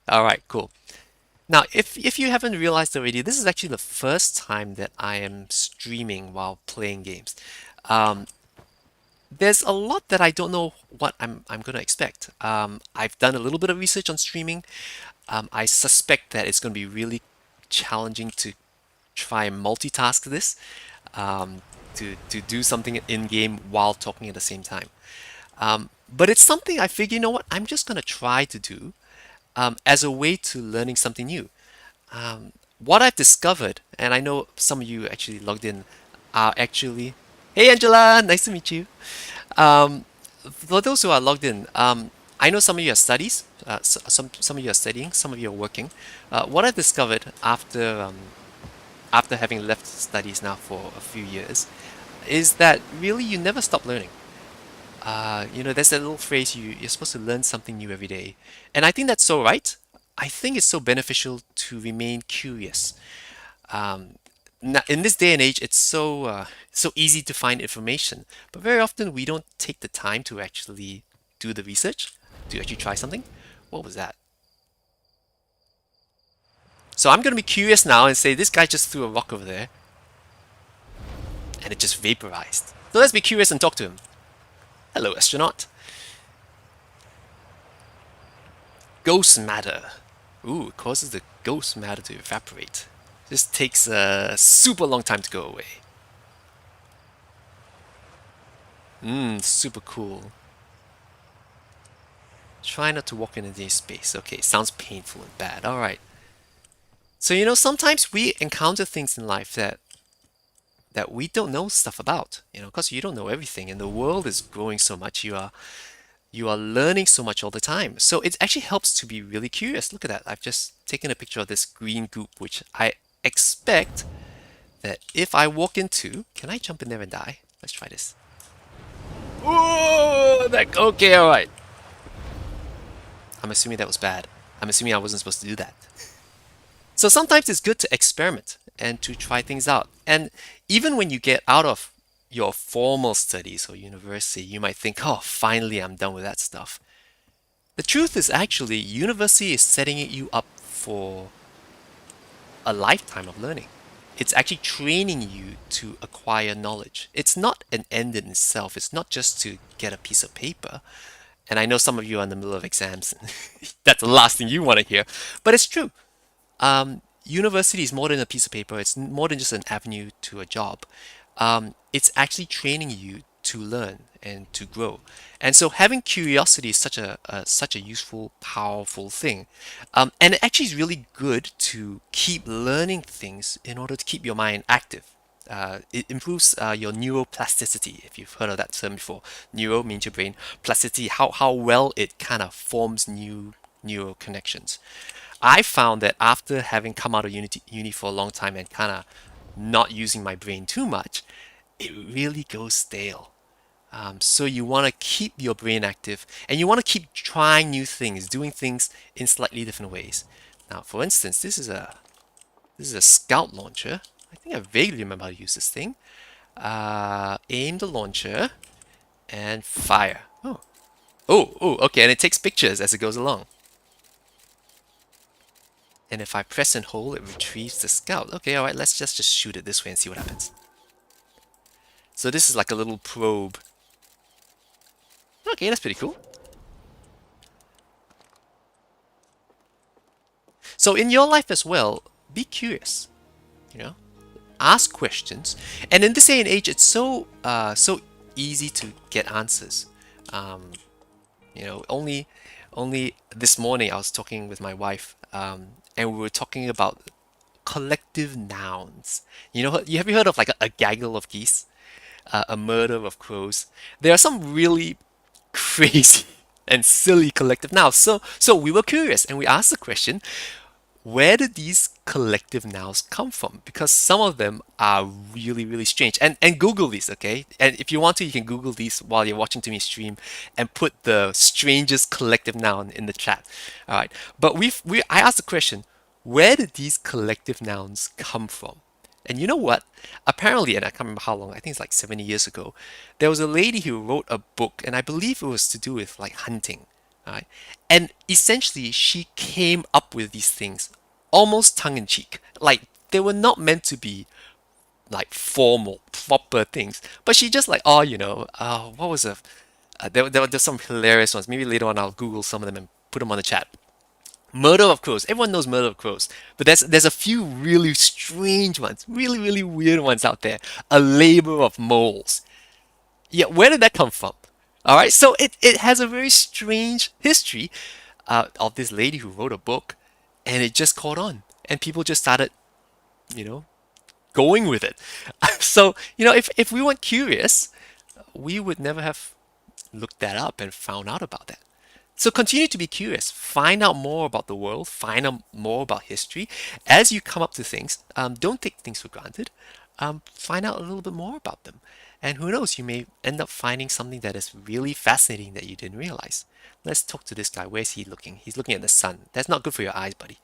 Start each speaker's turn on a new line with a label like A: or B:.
A: All right, cool. Now, if you haven't realized already, this is actually the first time that I am streaming while playing games. Um, there's a lot that I don't know what I'm gonna expect. I've done a little bit of research on streaming. I suspect that it's gonna be really challenging to try and multitask this, um, to do something in game while talking at the same time. But it's something I figure, you know what, I'm just gonna try to do as a way to learning something new. What I've discovered, and I know some of you actually logged in, are actually, hey Angela, nice to meet you. Um, for those who are logged in, I know some of you are studies, some of you are studying, some of you are working. What I've discovered after having left studies now for a few years is that really you never stop learning. There's that little phrase you're supposed to learn something new every day. And I think that's so right. I think it's so beneficial to remain curious. Um, in this day and age, it's so easy to find information, but very often we don't take the time to actually do the research, to actually try something. What was that? So I'm gonna be curious now and say this guy just threw a rock over there, and it just vaporized. So let's be curious and talk to him. Hello, astronaut. Ghost matter. Ooh, it causes the ghost matter to evaporate. This takes a super long time to go away. Super cool. Try not to walk in any space. Okay, sounds painful and bad. Alright. So sometimes we encounter things in life that we don't know stuff about. Because you don't know everything and the world is growing so much. You are learning so much all the time. So it actually helps to be really curious. Look at that. I've just taken a picture of this green goop, which I expect that if I walk into, can I jump in there and die? Let's try this. Oh, okay, all right. I'm assuming that was bad. I'm assuming I wasn't supposed to do that. So sometimes it's good to experiment and to try things out. And even when you get out of your formal studies or university, you might think, oh, finally I'm done with that stuff. The truth is actually university is setting you up for a lifetime of learning. It's actually training you to acquire knowledge. It's not an end in itself. It's not just to get a piece of paper. And I know some of you are in the middle of exams, and that's the last thing you want to hear. But it's true. University is more than a piece of paper. It's more than just an avenue to a job. It's actually training you to learn and to grow. And so having curiosity is such a useful, powerful thing. And it actually is really good to keep learning things in order to keep your mind active. It improves your neuroplasticity, if you've heard of that term before. Neuro means your brain, plasticity, how well it kind of forms new neural connections. I found that after having come out of uni for a long time and kind of not using my brain too much, it really goes stale. So you want to keep your brain active and you want to keep trying new things, doing things in slightly different ways. Now, for instance, this is a scout launcher. I think I vaguely remember how to use this thing. Aim the launcher and fire. Oh, okay, and it takes pictures as it goes along. And if I press and hold, it retrieves the scout. Okay, alright, let's just shoot it this way and see what happens. So this is like a little probe. Okay, that's pretty cool. So in your life as well, be curious. You know, ask questions. And in this day and age, it's so easy to get answers. Um, only this morning I was talking with my wife, and we were talking about collective nouns. Have you heard of like a gaggle of geese, a murder of crows? There are some really crazy and silly collective nouns. So we were curious and we asked the question, where did these collective nouns come from? Because some of them are really, really strange. And Google these, okay? And if you want to, you can Google these while you're watching to me stream and put the strangest collective noun in the chat. All right. But I asked the question, where did these collective nouns come from? And you know what? Apparently, and I can't remember how long, I think it's like 70 years ago, there was a lady who wrote a book, and I believe it was to do with like hunting. Right? And essentially, she came up with these things almost tongue in cheek. Like they were not meant to be like formal, proper things. But she just like, oh, what was a there's some hilarious ones. Maybe later on I'll Google some of them and put them on the chat. Murder of crows. Everyone knows murder of crows, but there's a few really strange ones, really really weird ones out there. A labor of moles. Yeah, where did that come from? All right, so it has a very strange history of this lady who wrote a book, and it just caught on, and people just started, you know, going with it. So, if we weren't curious, we would never have looked that up and found out about that. So continue to be curious. Find out more about the world. Find out more about history. As you come up to things, don't take things for granted. Find out a little bit more about them. And who knows, you may end up finding something that is really fascinating that you didn't realize. Let's talk to this guy. Where's he looking? He's looking at the sun. That's not good for your eyes, buddy.